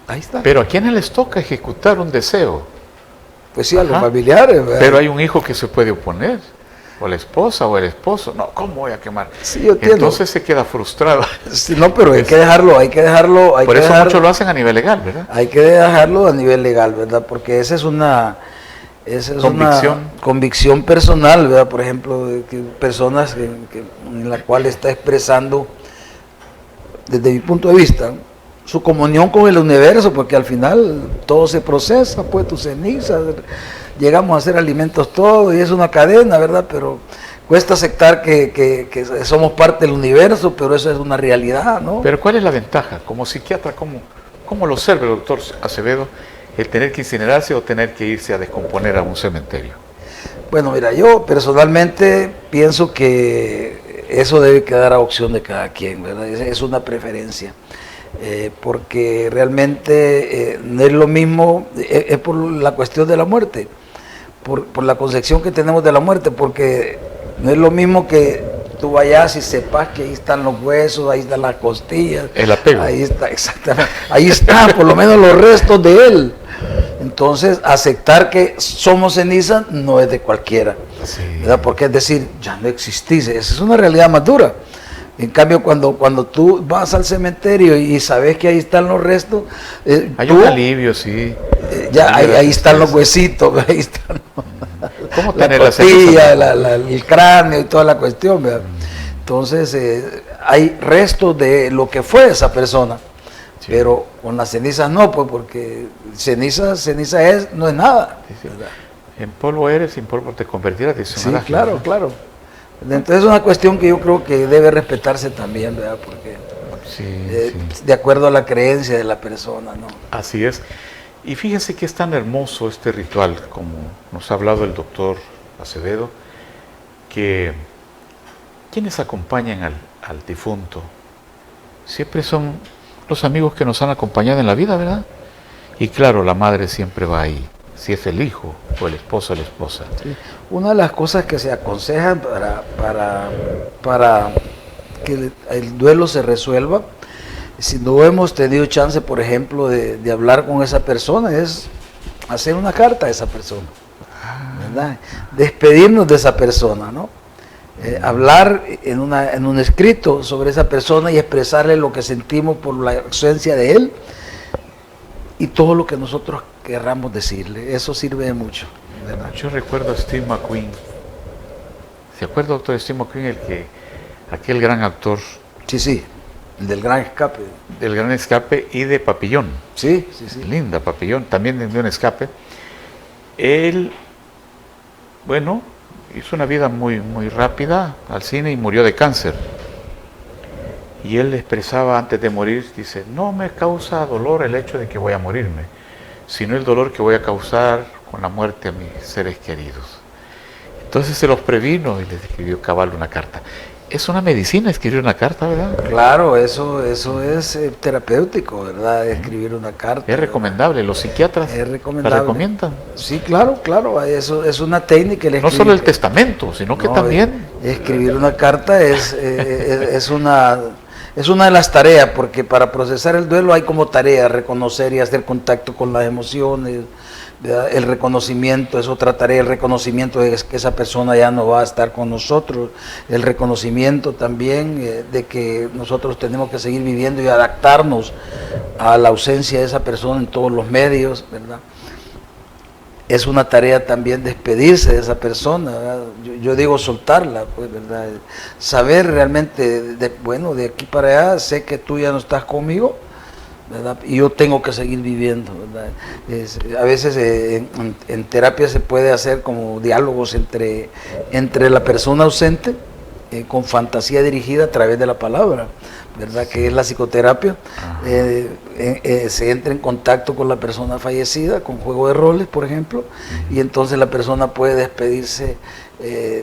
Ahí está. Pero ¿a quiénes les toca ejecutar un deseo? Pues sí, a los familiares, ¿verdad? Pero hay un hijo que se puede oponer, o la esposa o el esposo. No, ¿cómo voy a quemar? Sí, yo entiendo. Entonces se queda frustrado. Sí, no, pero hay que dejarlo. Por eso muchos lo hacen a nivel legal, ¿verdad? Hay que dejarlo a nivel legal, ¿verdad? Porque esa es una convicción personal, ¿verdad? Por ejemplo, de que personas en la cual está expresando, desde mi punto de vista, su comunión con el universo, porque al final todo se procesa, pues tus cenizas llegamos a hacer alimentos todos y es una cadena, ¿verdad? Pero cuesta aceptar que somos parte del universo, pero eso es una realidad, ¿no? Pero ¿cuál es la ventaja? Como psiquiatra, ¿cómo lo observa el doctor Acevedo el tener que incinerarse o tener que irse a descomponer a un cementerio? Bueno, mira, yo personalmente pienso que eso debe quedar a opción de cada quien, ¿verdad? Es una preferencia. Porque realmente no es lo mismo, es por la cuestión de la muerte, por la concepción que tenemos de la muerte, porque no es lo mismo que tú vayas y sepas que ahí están los huesos, ahí están las costillas, el apego, ahí está, exactamente, ahí están por lo menos los restos de él. Entonces, aceptar que somos ceniza no es de cualquiera, sí, ¿verdad? Porque es decir, ya no existís, esa es una realidad más dura. En cambio, cuando tú vas al cementerio y sabes que ahí están los restos, hay un alivio, sí. Ya ahí están los huesitos, ahí están ¿Cómo la tener costilla, el cráneo y toda la cuestión, ¿verdad? Entonces, hay restos de lo que fue esa persona, sí, pero con las cenizas no, pues porque ceniza no es nada. Sí, sí. En polvo eres, sin polvo te convertirás, dice un adagio. Claro, ¿no? Claro. Entonces es una cuestión que yo creo que debe respetarse también, ¿verdad? Porque sí. De acuerdo a la creencia de la persona, ¿no? Así es. Y fíjense que es tan hermoso este ritual, como nos ha hablado el doctor Acevedo, que quienes acompañan al difunto siempre son los amigos que nos han acompañado en la vida, ¿verdad? Y claro, la madre siempre va ahí, si es el hijo o el esposo o la esposa. Sí. Una de las cosas que se aconsejan para que el duelo se resuelva, si no hemos tenido chance, por ejemplo, de hablar con esa persona, es hacer una carta a esa persona, ¿verdad? Despedirnos de esa persona, ¿no? Hablar en un escrito sobre esa persona y expresarle lo que sentimos por la ausencia de él y todo lo que nosotros querramos decirle. Eso sirve de mucho, ¿verdad? Yo recuerdo a Steve McQueen. ¿Se acuerda, doctor Steve McQueen, aquel gran actor? Sí, el del Gran Escape. Del Gran Escape y de Papillón. Sí. Linda Papillón, también de un escape. Él, bueno, hizo una vida muy, muy rápida al cine y murió de cáncer. Y él expresaba antes de morir, dice, no me causa dolor el hecho de que voy a morirme, sino el dolor que voy a causar con la muerte a mis seres queridos. Entonces se los previno y les escribió cabal una carta. Es una medicina escribir una carta, ¿verdad? Claro, eso es terapéutico, ¿verdad? Escribir una carta. Es recomendable, los psiquiatras la recomiendan. Sí, claro, eso es una técnica. No solo el testamento, sino que también. Escribir una carta es una de las tareas, porque para procesar el duelo hay como tarea reconocer y hacer contacto con las emociones, ¿verdad? El reconocimiento es otra tarea, el reconocimiento de que esa persona ya no va a estar con nosotros, el reconocimiento también de que nosotros tenemos que seguir viviendo y adaptarnos a la ausencia de esa persona en todos los medios, ¿verdad? Es una tarea también despedirse de esa persona, ¿verdad? Yo digo soltarla, pues, ¿verdad? Saber realmente, de aquí para allá, sé que tú ya no estás conmigo, ¿verdad? Y yo tengo que seguir viviendo, ¿verdad? A veces en terapia se puede hacer como diálogos entre la persona ausente con fantasía dirigida a través de la palabra, ¿verdad? Que es la psicoterapia. Se entra en contacto con la persona fallecida, con juego de roles, por ejemplo, y entonces la persona puede despedirse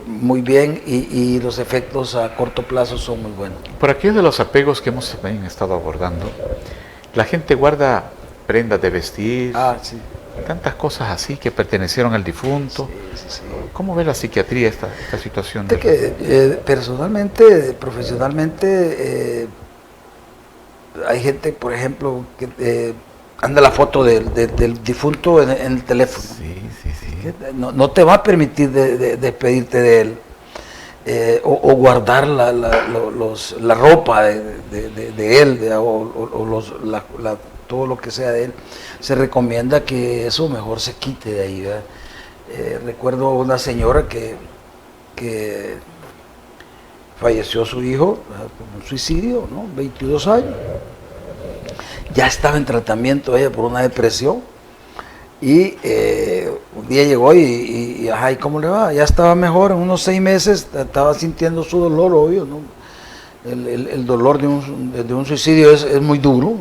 muy bien y los efectos a corto plazo son muy buenos. Por aquellos de los apegos que hemos también estado abordando, la gente guarda prendas de vestir, tantas cosas así que pertenecieron al difunto. Sí. ¿Cómo ve la psiquiatría esta situación? Personalmente, profesionalmente, hay gente, por ejemplo, que anda la foto del difunto en el teléfono. Sí. No te va a permitir despedirte de él. O guardar la ropa de él, todo lo que sea de él. Se recomienda que eso mejor se quite de ahí, ¿verdad? Recuerdo una señora que falleció su hijo con un suicidio, ¿no? 22 años. Ya estaba en tratamiento ella por una depresión y día llegó ajá, ¿y cómo le va? Ya estaba mejor, en unos 6 meses estaba sintiendo su dolor, obvio, ¿no? El dolor de un suicidio es muy duro,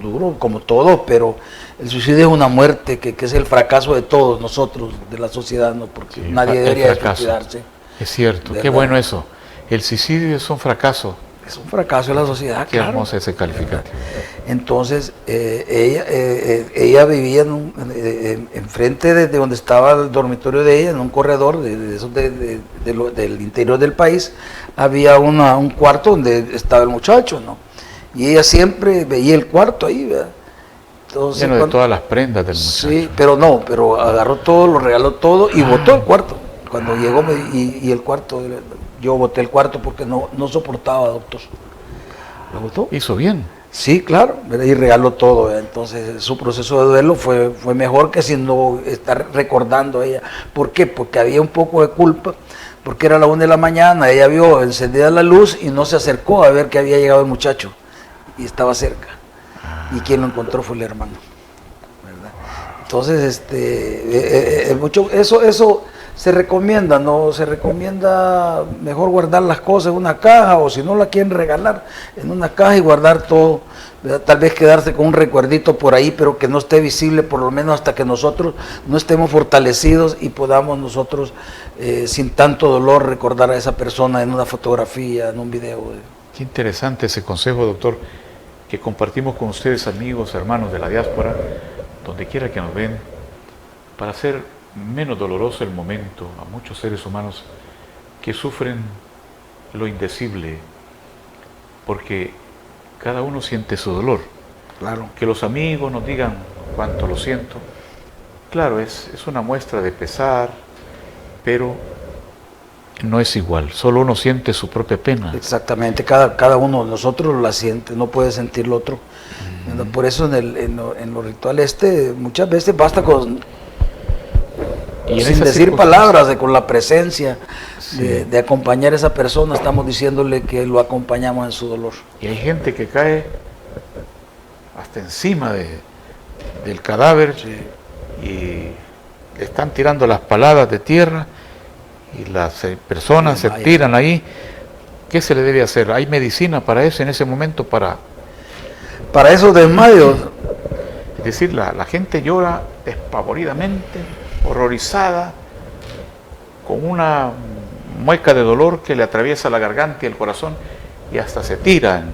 duro como todo, pero el suicidio es una muerte que es el fracaso de todos nosotros, de la sociedad, ¿no? Porque Sí, nadie debería de fracaso. suicidarse. Es cierto, qué ¿Verdad? bueno eso. El suicidio es un fracaso. Es un fracaso de la sociedad, Qué claro. hermoso ese calificativo. Entonces, ella vivía enfrente de donde estaba el dormitorio de ella, en un corredor del interior del país, había un cuarto donde estaba el muchacho, ¿no? Y ella siempre veía el cuarto ahí, ¿verdad? Entonces, Lleno de todas las prendas del muchacho. Sí, pero agarró todo, lo regaló todo y botó el cuarto. Cuando llegó y el cuarto, yo boté el cuarto porque no soportaba, doctor. Lo botó. Hizo bien. Sí, claro, y regaló todo. Entonces su proceso de duelo fue mejor que si no estar recordando a ella. ¿Por qué? Porque había un poco de culpa, porque era la 1 de la mañana, ella vio encendida la luz y no se acercó a ver que había llegado el muchacho y estaba cerca. Y quien lo encontró fue el hermano, ¿verdad? Entonces, eso se recomienda, ¿no? Se recomienda mejor guardar las cosas en una caja, o si no la quieren regalar, en una caja y guardar todo, ¿verdad? Tal vez quedarse con un recuerdito por ahí, pero que no esté visible, por lo menos hasta que nosotros no estemos fortalecidos y podamos nosotros, sin tanto dolor, recordar a esa persona en una fotografía, en un video. Qué interesante ese consejo, doctor, que compartimos con ustedes, amigos, hermanos de la diáspora, donde quiera que nos ven, para hacer menos doloroso el momento a muchos seres humanos que sufren lo indecible, porque cada uno siente su dolor. Claro. Que los amigos nos digan cuánto lo siento, claro, es una muestra de pesar, pero no es igual, solo uno siente su propia pena. Exactamente, cada uno de nosotros la siente, no puede sentir lo otro. Por eso en lo ritual muchas veces basta con, sin decir palabras, con la presencia, sí, de acompañar a esa persona, estamos diciéndole que lo acompañamos en su dolor. Y hay gente que cae hasta encima del cadáver, sí, y le están tirando las paladas de tierra y las personas se tiran ahí. ¿Qué se le debe hacer? ¿Hay medicina para eso en ese momento? Para esos desmayos. Es decir, la gente llora despavoridamente, horrorizada, con una mueca de dolor que le atraviesa la garganta y el corazón y hasta se tiran.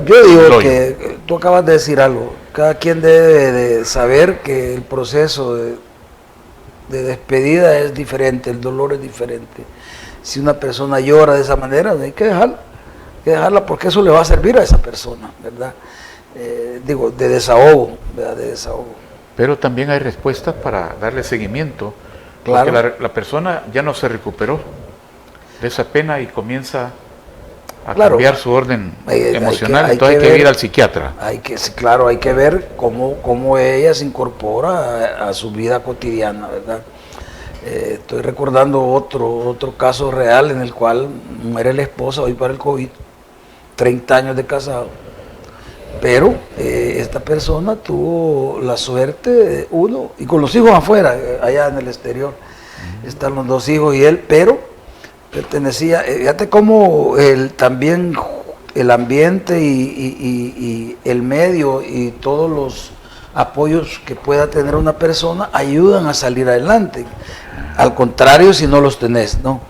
Yo digo que tú acabas de decir algo. Cada quien debe de saber que el proceso de despedida es diferente, el dolor es diferente. Si una persona llora de esa manera, hay que dejarla porque eso le va a servir a esa persona, ¿verdad? De desahogo, ¿verdad? De desahogo. Pero también hay respuestas para darle seguimiento, claro, porque la persona ya no se recuperó de esa pena y comienza a cambiar su orden emocional, entonces hay que ir al psiquiatra. Hay que ver cómo ella se incorpora a su vida cotidiana, ¿verdad? Estoy recordando otro caso real en el cual muere la esposa hoy para el COVID, 30 años de casado, pero esta persona tuvo la suerte, y con los hijos afuera, allá en el exterior, están los 2 hijos y él, pero pertenecía, fíjate cómo también el ambiente y el medio y todos los apoyos que pueda tener una persona ayudan a salir adelante. Al contrario, si no los tenés, ¿no?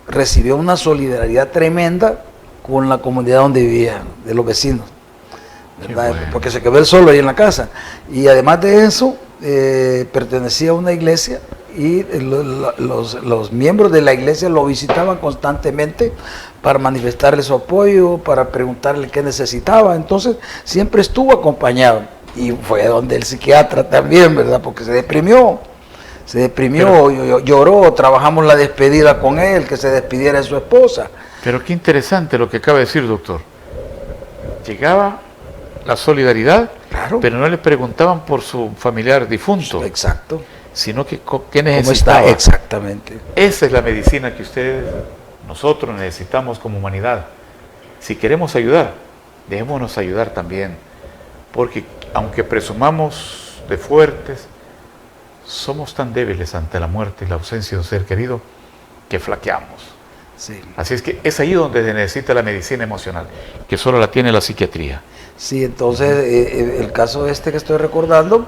Recibió una solidaridad tremenda con la comunidad donde vivía, de los vecinos, ¿verdad? Bueno. Porque se quedó él solo ahí en la casa. Y además de eso, pertenecía a una iglesia y los miembros de la iglesia lo visitaban constantemente para manifestarle su apoyo, para preguntarle qué necesitaba. Entonces siempre estuvo acompañado y fue donde el psiquiatra también, ¿verdad? Porque se deprimió, lloró, trabajamos la despedida con él, que se despidiera de su esposa. Pero qué interesante lo que acaba de decir, doctor. Llegaba la solidaridad, claro, pero no le preguntaban por su familiar difunto. Exacto. Sino que qué necesitaba. ¿Cómo está? Exactamente. Esa es la medicina que nosotros necesitamos como humanidad. Si queremos ayudar, dejémonos ayudar también. Porque aunque presumamos de fuertes, somos tan débiles ante la muerte y la ausencia de un ser querido que flaqueamos. Sí. Así es que es ahí donde se necesita la medicina emocional, que solo la tiene la psiquiatría. Sí, entonces el caso este que estoy recordando,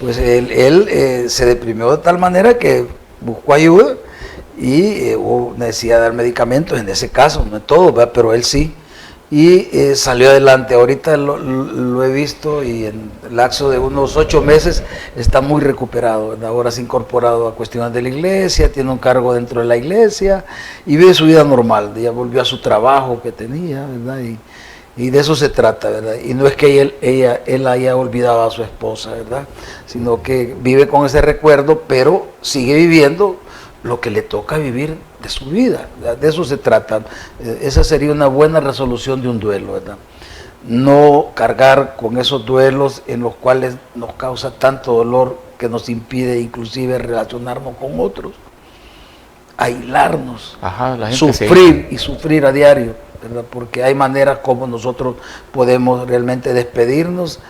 pues él se deprimió de tal manera que buscó ayuda y hubo necesidad de dar medicamentos en ese caso, no en todo, ¿verdad? Pero él sí. Y salió adelante. Ahorita lo he visto y en el lapso de unos 8 meses está muy recuperado, ¿verdad? Ahora se ha incorporado a cuestiones de la iglesia, tiene un cargo dentro de la iglesia y vive su vida normal. Ya volvió a su trabajo que tenía, ¿verdad? Y de eso se trata, ¿verdad? Y no es que él haya olvidado a su esposa, ¿verdad? Sino que vive con ese recuerdo, pero sigue viviendo lo que le toca vivir de su vida, ¿verdad? De eso se trata. Esa sería una buena resolución de un duelo, ¿verdad? No cargar con esos duelos en los cuales nos causa tanto dolor que nos impide inclusive relacionarnos con otros, aislarnos, Ajá, la gente sufrir y sufrir a diario, ¿verdad? Porque hay maneras como nosotros podemos realmente despedirnos,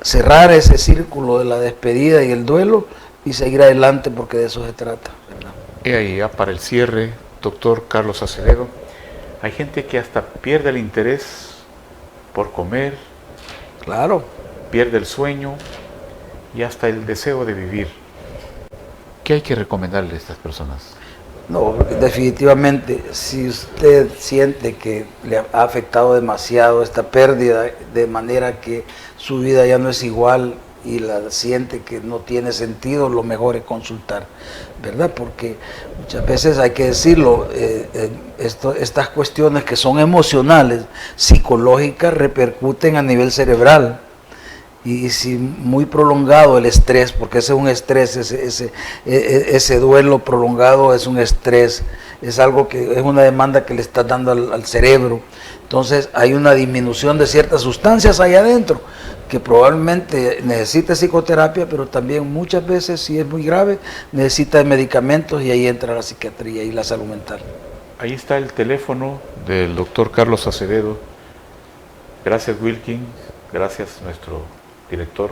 cerrar ese círculo de la despedida y el duelo y seguir adelante, porque de eso se trata, ¿verdad? Y ahí ya para el cierre, doctor Carlos Acevedo, hay gente que hasta pierde el interés por comer, Claro. pierde el sueño y hasta el deseo de vivir. ¿Qué hay que recomendarle a estas personas? No, definitivamente, si usted siente que le ha afectado demasiado esta pérdida, de manera que su vida ya no es igual y la siente que no tiene sentido, lo mejor es consultar, ¿verdad? Porque muchas veces hay que decirlo, estas cuestiones que son emocionales, psicológicas, repercuten a nivel cerebral. Y si muy prolongado el estrés, porque ese es un estrés, ese duelo prolongado es un estrés, es algo que es una demanda que le está dando al cerebro. Entonces hay una disminución de ciertas sustancias ahí adentro, que probablemente necesita psicoterapia, pero también muchas veces, si es muy grave, necesita medicamentos, y ahí entra la psiquiatría y la salud mental. Ahí está el teléfono del doctor Carlos Acevedo. Gracias, Wilkin. Gracias, nuestro director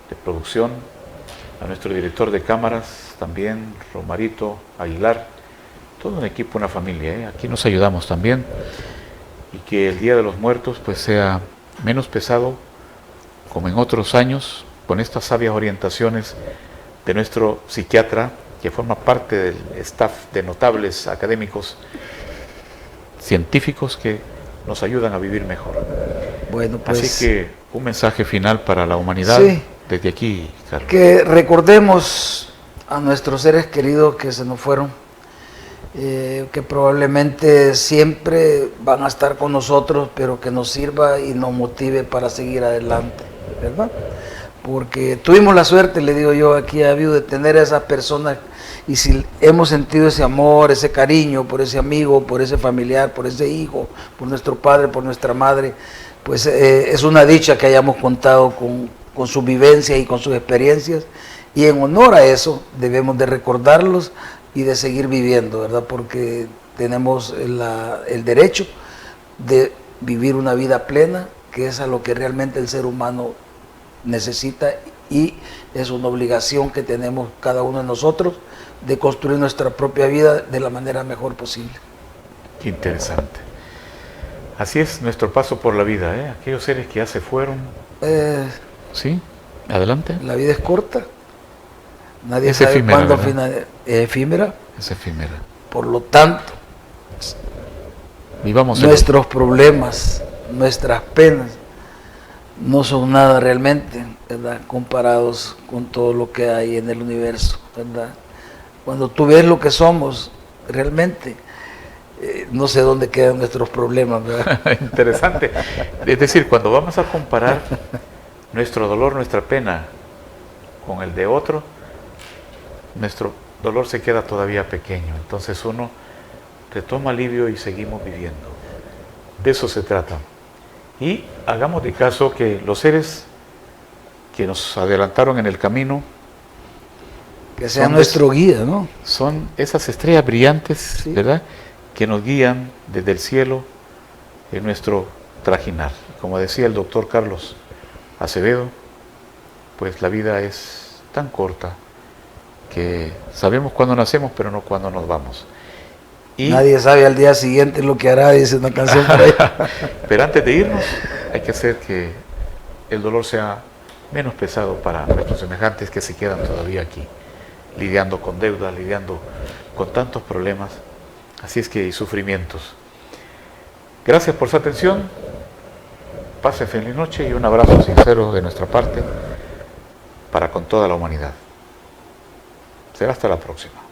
de producción, a nuestro director de cámaras, también Romarito Aguilar, todo un equipo, una familia, ¿eh? Aquí nos ayudamos también, y que el Día de los Muertos pues sea menos pesado, como en otros años, con estas sabias orientaciones de nuestro psiquiatra, que forma parte del staff de notables académicos, científicos que nos ayudan a vivir mejor. Bueno, pues, así que un mensaje final para la humanidad, sí, desde aquí, Carlos. que recordemos a nuestros seres queridos que se nos fueron, que probablemente siempre van a estar con nosotros, pero que nos sirva y nos motive para seguir adelante, ¿verdad? Porque tuvimos la suerte, le digo yo, aquí ha habido de tener a esas personas, y si hemos sentido ese amor, ese cariño por ese amigo, por ese familiar, por ese hijo, por nuestro padre, por nuestra madre, pues es una dicha que hayamos contado con su vivencia y con sus experiencias, y en honor a eso debemos de recordarlos y de seguir viviendo, ¿verdad? Porque tenemos el derecho de vivir una vida plena, que es a lo que realmente el ser humano necesita, y es una obligación que tenemos cada uno de nosotros de construir nuestra propia vida de la manera mejor posible. Qué interesante. Así es nuestro paso por la vida, ¿eh? Aquellos seres que ya se fueron. Sí, adelante. La vida es corta. Nadie Es sabe efímera, cuándo ¿verdad? final, efímera. Es efímera. Por lo tanto, Vivamos nuestros problemas, nuestras penas, no son nada realmente, ¿verdad? Comparados con todo lo que hay en el universo, ¿verdad? Cuando tú ves lo que somos, realmente, no sé dónde quedan nuestros problemas, ¿verdad? Interesante. Es decir, cuando vamos a comparar nuestro dolor, nuestra pena con el de otro, nuestro dolor se queda todavía pequeño. Entonces uno retoma alivio y seguimos viviendo. De eso se trata. Y hagamos de caso que los seres que nos adelantaron en el camino, Que sea nuestro guía, ¿no? son esas estrellas brillantes, Sí. ¿verdad?, que nos guían desde el cielo en nuestro trajinar. Como decía el doctor Carlos Acevedo, pues la vida es tan corta, que sabemos cuándo nacemos, pero no cuándo nos vamos. Y nadie sabe al día siguiente lo que hará, dice una canción por ahí. pero antes de irnos, hay que hacer que el dolor sea menos pesado para nuestros semejantes que se quedan todavía aquí, lidiando con deudas, lidiando con tantos problemas, así es que hay sufrimientos. Gracias por su atención, pase feliz noche y un abrazo sincero de nuestra parte para con toda la humanidad. Será hasta la próxima.